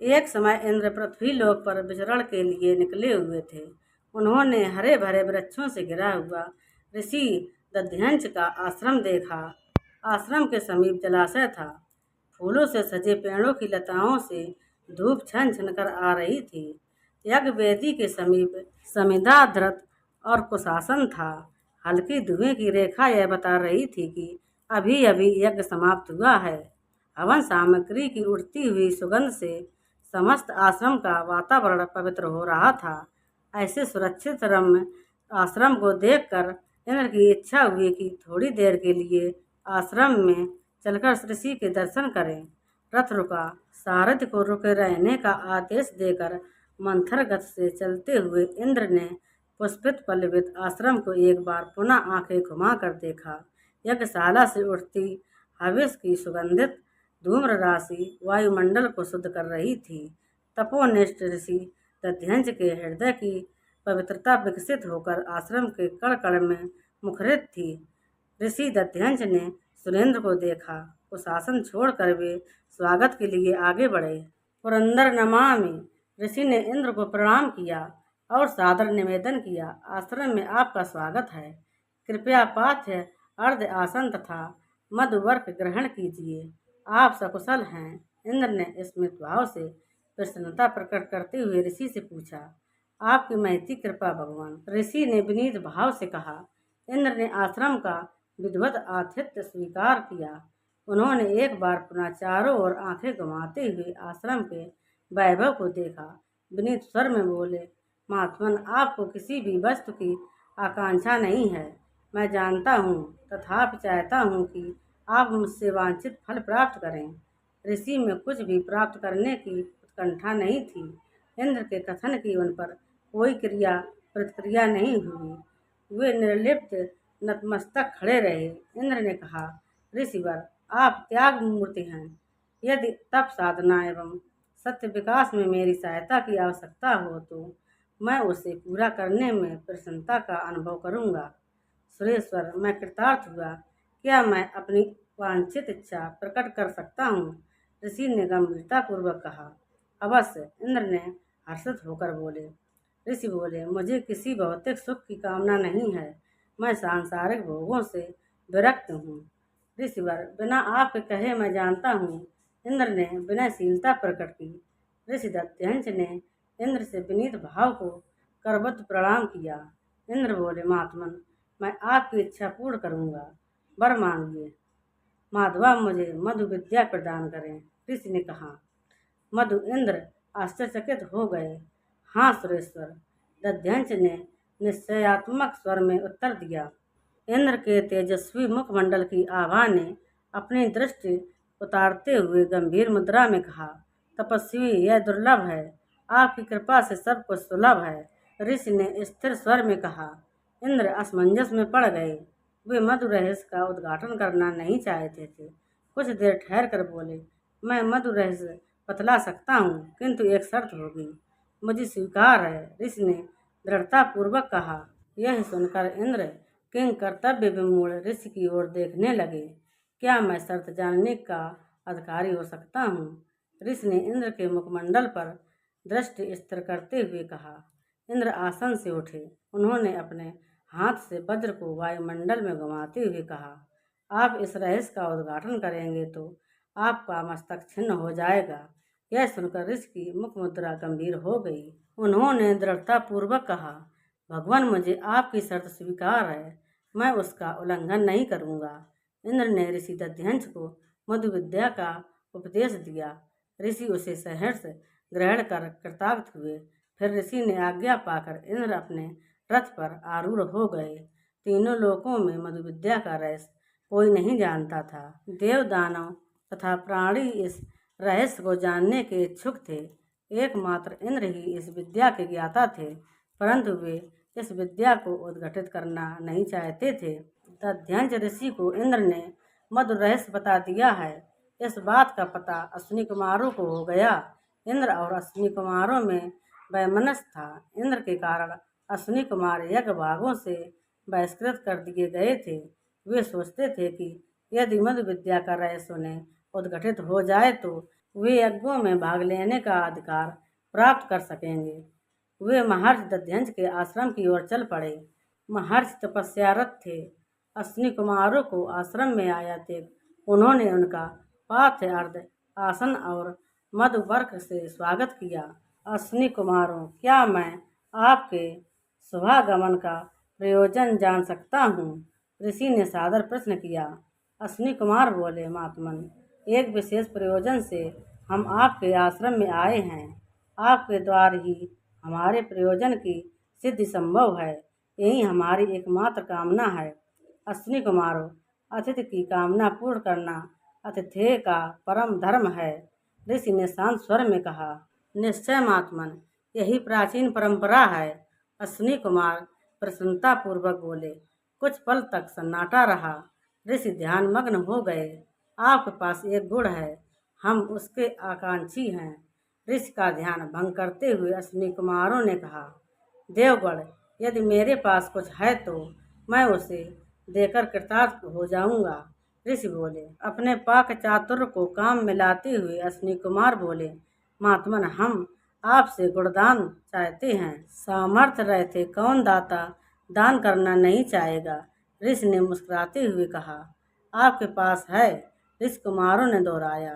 एक समय इंद्र पृथ्वी लोक पर विचरण के लिए निकले हुए थे। उन्होंने हरे भरे वृक्षों से घिरा हुआ ऋषि दध्यंच का आश्रम देखा। आश्रम के समीप जलाशय था। फूलों से सजे पेड़ों की लताओं से धूप छन छन कर आ रही थी। यज्ञ वेदी के समीप समिधा धृत और कुशासन था। हल्की धुएं की रेखा यह बता रही थी कि अभी अभी यज्ञ समाप्त हुआ है। हवन सामग्री की उड़ती हुई सुगंध से समस्त आश्रम का वातावरण पवित्र हो रहा था। ऐसे सुरक्षित रम्य आश्रम को देखकर इंद्र की इच्छा हुई कि थोड़ी देर के लिए आश्रम में चलकर ऋषि के दर्शन करें। रथ रुका। सारथी को रुके रहने का आदेश देकर मंथर गति से चलते हुए इंद्र ने पुष्पित पल्लवित आश्रम को एक बार पुनः आंखें घुमाकर देखा। यज्ञशाला से उठती हविष की सुगंधित धूम्र राशि वायुमंडल को शुद्ध कर रही थी। तपोनिष्ठ ऋषि दध्यंच के हृदय की पवित्रता विकसित होकर आश्रम के कण कण में मुखरित थी। ऋषि दध्यंच ने सुरेंद्र को देखा। कुशासन छोड़कर वे स्वागत के लिए आगे बढ़े। पुरंदर नमामि। ऋषि ने इंद्र को प्रणाम किया और सादर निवेदन किया। आश्रम में आपका स्वागत है। कृपया पाथ्य अर्ध आसन तथा मधुवर्क ग्रहण कीजिए। आप सकुशल हैं? इंद्र ने स्मित भाव से प्रसन्नता प्रकट करते हुए ऋषि से पूछा। आपकी महती कृपा भगवान, ऋषि ने विनीत भाव से कहा। इंद्र ने आश्रम का विधिवत आतिथ्य स्वीकार किया। उन्होंने एक बार पुनः चारों ओर आंखें घुमाते हुए आश्रम के वैभव को देखा। विनीत स्वर में बोले, महात्मन, आपको किसी भी वस्तु की आकांक्षा नहीं है। मैं जानता हूँ, तथापि चाहता हूँ कि आप मुझसे वांछित फल प्राप्त करें। ऋषि में कुछ भी प्राप्त करने की उत्कंठा नहीं थी। इंद्र के कथन की उन पर कोई क्रिया प्रतिक्रिया नहीं हुई। वे निर्लिप्त नतमस्तक खड़े रहे। इंद्र ने कहा, ऋषिवर, आप त्याग मूर्ति हैं। यदि तप साधना एवं सत्य विकास में मेरी सहायता की आवश्यकता हो तो मैं उसे पूरा करने में प्रसन्नता का अनुभव करूंगा। सुरेश्वर, मैं कृतार्थ हुआ। क्या मैं अपनी वांछित इच्छा प्रकट कर सकता हूँ? ऋषि ने गंभीरतापूर्वक कहा। अवश्य, इंद्र ने हर्षित होकर बोले। ऋषि बोले, मुझे किसी भौतिक सुख की कामना नहीं है। मैं सांसारिक भोगों से विरक्त हूँ। ऋषिवर, बिना आपके कहे मैं जानता हूँ। इंद्र ने विनयशीलता प्रकट की। ऋषि दध्यंच ने इंद्र से विनीत भाव को करबद्ध प्रणाम किया। इंद्र बोले, महात्मन, मैं आपकी इच्छा पूर्ण करूँगा। वर मांगिए। माधवा, मुझे मधु विद्या प्रदान करें। ऋषि ने कहा। मधु। इंद्र आश्चर्यचकित हो गए। हाँ सुरेश्वर, दध्यंच ने निश्चयात्मक स्वर में उत्तर दिया। इंद्र के तेजस्वी मुखमंडल की आभा ने अपनी दृष्टि उतारते हुए गंभीर मुद्रा में कहा, तपस्वी, यह दुर्लभ है। आपकी कृपा से सब कुछ सुलभ है। ऋषि ने स्थिर स्वर में कहा। इंद्र असमंजस में पड़ गए। वे मधु रहस्य का उद्घाटन करना नहीं चाहते थे। कुछ देर ठहर कर बोले, मैं मधु रहस्य बतला सकता हूँ, किंतु एक शर्त होगी। मुझे स्वीकार है, ऋषि ने दृढ़तापूर्वक कहा। यह सुनकर इंद्र किंग कर्तव्य विमूढ़ ऋषि की ओर देखने लगे। क्या मैं शर्त जानने का अधिकारी हो सकता हूँ? ऋषि ने इंद्र के मुखमंडल पर दृष्टि स्थिर करते हुए कहा। इंद्र आसन से उठे। उन्होंने अपने हाथ से वज्र को वायुमंडल में घुमाते हुए कहा, आप इस रहस्य का उद्घाटन करेंगे तो आपका मस्तक छिन्न हो जाएगा। यह सुनकर ऋषि की मुख मुद्रा गंभीर हो गई। उन्होंने दृढ़तापूर्वक कहा, भगवान, मुझे आपकी शर्त स्वीकार है। मैं उसका उल्लंघन नहीं करूँगा। इंद्र ने ऋषि दध्यंच को मधु विद्या का उपदेश दिया। ऋषि उसे सहर्ष ग्रहण कर कृतार्थ हुए। फिर ऋषि ने आज्ञा पाकर इंद्र अपने रथ पर आरूढ़ हो गए। तीनों लोकों में मधु विद्या का रहस्य कोई नहीं जानता था। देव, दानव तथा प्राणी इस रहस्य को जानने के इच्छुक थे। एकमात्र इंद्र ही इस विद्या के ज्ञाता थे, परंतु वे इस विद्या को उद्घटित करना नहीं चाहते थे। दध्यंच ऋषि को इंद्र ने मधु रहस्य बता दिया है। इस बात का पता अश्विनी कुमारों को हो गया। इंद्र और अश्विनी कुमारों में वैमनस्य था। इंद्र के कारण अश्विनी कुमार यज्ञ भागों से बहिष्कृत कर दिए गए थे। वे सोचते थे कि यदि मधु विद्या का रहस्य उन्हें उद्घटित हो जाए तो वे यज्ञों में भाग लेने का अधिकार प्राप्त कर सकेंगे। वे महर्षि दध्यंश के आश्रम की ओर चल पड़े। महर्षि तपस्यारत थे। अश्विनी कुमारों को आश्रम में आया देख उन्होंने उनका पाथ्य अर्ध आसन और मधुपर्क से स्वागत किया। अश्विनी कुमारों, क्या मैं आपके शुभागमन का प्रयोजन जान सकता हूँ? ऋषि ने सादर प्रश्न किया। अश्विनी कुमार बोले, महात्मन, एक विशेष प्रयोजन से हम आपके आश्रम में आए हैं। आपके द्वार ही हमारे प्रयोजन की सिद्धि संभव है। यही हमारी एकमात्र कामना है। अश्विनी कुमारों, अतिथि की कामना पूर्ण करना अतिथेय का परम धर्म है, ऋषि ने शांत स्वर में कहा। निश्चय महात्मन, यही प्राचीन परंपरा है, अश्विनी कुमार प्रसन्नतापूर्वक बोले। कुछ पल तक सन्नाटा रहा। ऋषि ध्यान मग्न हो गए। आपके पास एक गुण है, हम उसके आकांक्षी हैं, ऋषि का ध्यान भंग करते हुए अश्विनी कुमारों ने कहा। देवगढ़, यदि मेरे पास कुछ है तो मैं उसे देकर कृतार्थ हो जाऊंगा, ऋषि बोले। अपने पाक चातुर्य को काम में लाते हुए अश्विनी कुमार बोले, महात्मन, हम आपसे गुणदान चाहते हैं। सामर्थ्य रहते कौन दाता दान करना नहीं चाहेगा, ऋषि ने मुस्कुराते हुए कहा। आपके पास है, ऋषि कुमारों ने दोहराया।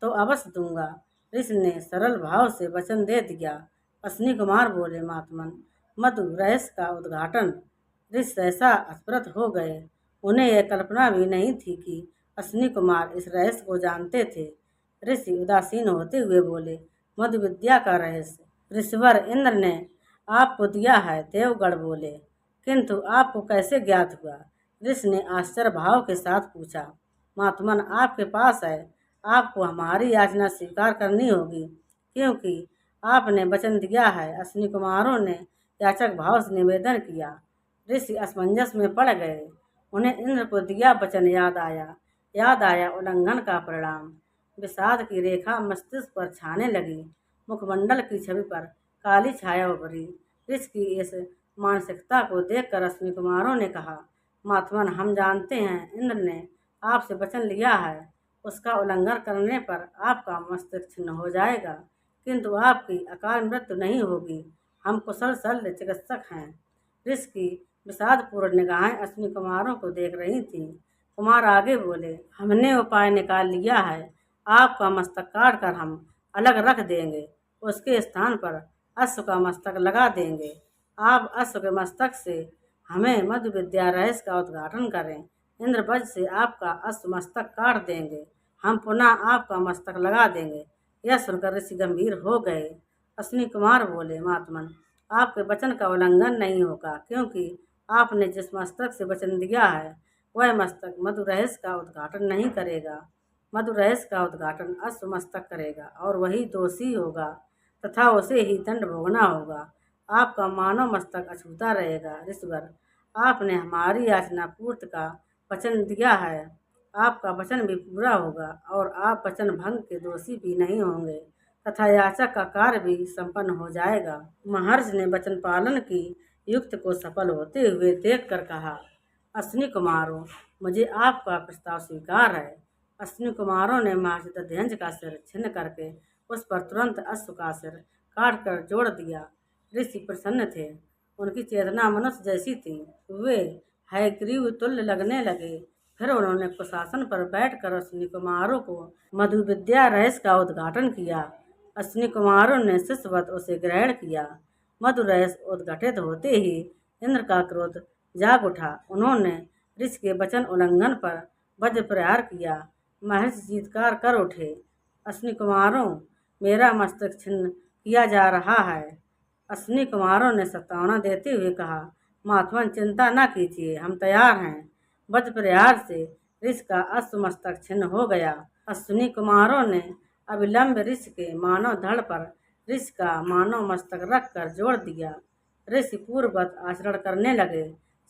तो अवश्य दूंगा, ऋषि ने सरल भाव से वचन दे दिया। अश्विनी कुमार बोले, महात्मन, मधु रहस्य का उद्घाटन। ऋषि सहसा अस्पृत हो गए। उन्हें यह कल्पना भी नहीं थी कि अश्विनी कुमार इस रहस्य को जानते थे। ऋषि उदासीन होते हुए बोले, मधु विद्या का रहस्य ऋषिवर इंद्र ने आपको दिया है, देवगढ़ बोले। किंतु आपको कैसे ज्ञात हुआ, ऋषि ने आश्चर्य भाव के साथ पूछा। महात्मन, आपके पास है, आपको हमारी याचना स्वीकार करनी होगी, क्योंकि आपने वचन दिया है, अश्विनी कुमारों ने याचक भाव से निवेदन किया। ऋषि असमंजस में पड़ गए। उन्हें इंद्र को दिया वचन याद आया उल्लंघन का परिणाम। विषाद की रेखा मस्तिष्क पर छाने लगी। मुखमंडल की छवि पर काली छाया उभरी। ऋषि की इस मानसिकता को देखकर अश्विनी कुमारों ने कहा, महात्मन, हम जानते हैं इंद्र ने आपसे वचन लिया है, उसका उल्लंघन करने पर आपका मस्तिष्क छिन्न हो जाएगा, किंतु आपकी अकाल मृत्यु नहीं होगी। हम कुशल शल्य चिकित्सक हैं। ऋषि की विषादपूर्ण निगाहें अश्विनी कुमारों को देख रही थीं। कुमार आगे बोले, हमने उपाय निकाल लिया है। आपका मस्तक काट कर हम अलग रख देंगे, उसके स्थान पर अश्व का मस्तक लगा देंगे। आप अश्व के मस्तक से हमें मधु विद्या रहस्य का उद्घाटन करें। इंद्र वज्र से आपका अश्व मस्तक काट देंगे, हम पुनः आपका मस्तक लगा देंगे। यह सुनकर ऋषि गंभीर हो गए। अश्विनी कुमार बोले, महात्मन, आपके वचन का उल्लंघन नहीं होगा, क्योंकि आपने जिस मस्तक से वचन दिया है वह मस्तक मधु रहस्य का उद्घाटन नहीं करेगा। मधु रहस्य का उद्घाटन अश्व मस्तक करेगा और वही दोषी होगा तथा उसे ही दंड भोगना होगा। आपका मानव मस्तक अछूता रहेगा। ऋषिवर, आपने हमारी याचना पूर्ति का वचन दिया है, आपका वचन भी पूरा होगा और आप वचन भंग के दोषी भी नहीं होंगे तथा याचक का कार्य भी संपन्न हो जाएगा। महर्षि ने वचन पालन की युक्त को सफल होते हुए देखकर कहा, अश्विनी कुमारों, मुझे आपका प्रस्ताव स्वीकार है। अश्विनी कुमारों ने महर्षि दध्यंश का सिर छिन्न करके उस पर तुरंत अश्व का सिर काट कर जोड़ दिया। ऋषि प्रसन्न थे। उनकी चेतना मनुष्य जैसी थी। वे हयग्रीव तुल्य लगने लगे। फिर उन्होंने कुशासन पर बैठकर अश्विनी कुमारों को मधु विद्या रहस्य का उद्घाटन किया। अश्विनी कुमारों ने शिष्यवत उसे ग्रहण किया। मधु रहस्य उद्घाटित होते ही इंद्र का क्रोध जाग उठा। उन्होंने ऋषि के वचन उल्लंघन पर वज्र प्रहार किया। महर्षि चीत्कार कर उठे, अश्विनी कुमारों, मेरा मस्तक छिन्न किया जा रहा है। अश्विनी कुमारों ने सत्तावना देते हुए कहा, महात्मन, चिंता न कीजिए, हम तैयार हैं। वज्र प्रहार से ऋषि का अश्व मस्तक छिन्न हो गया। अश्विनी कुमारों ने अविलंब ऋषि के मानव धड़ पर ऋषि का मानव मस्तक रख कर जोड़ दिया। ऋषि पूर्ववत आचरण करने लगे।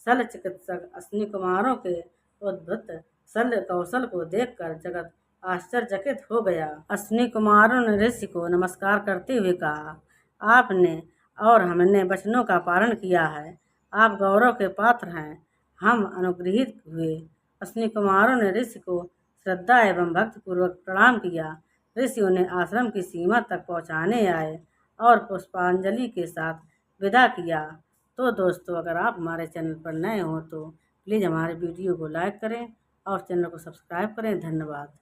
शल्य चिकित्सक अश्विनी कुमारों के उद्भुत शल्य कौशल को देखकर जगत आश्चर्यचकित हो गया। अश्विनी कुमारों ने ऋषि को नमस्कार करते हुए कहा, आपने और हमने वचनों का पालन किया है, आप गौरव के पात्र हैं। हम अनुग्रहित हुए। अश्विनी कुमारों ने ऋषि को श्रद्धा एवं भक्तिपूर्वक प्रणाम किया। ऋषि उन्हें आश्रम की सीमा तक पहुंचाने आए और पुष्पांजलि के साथ विदा किया। तो दोस्तों, अगर आप हमारे चैनल पर नए हो तो प्लीज़ हमारे वीडियो को लाइक करें और चैनल को सब्सक्राइब करें। धन्यवाद।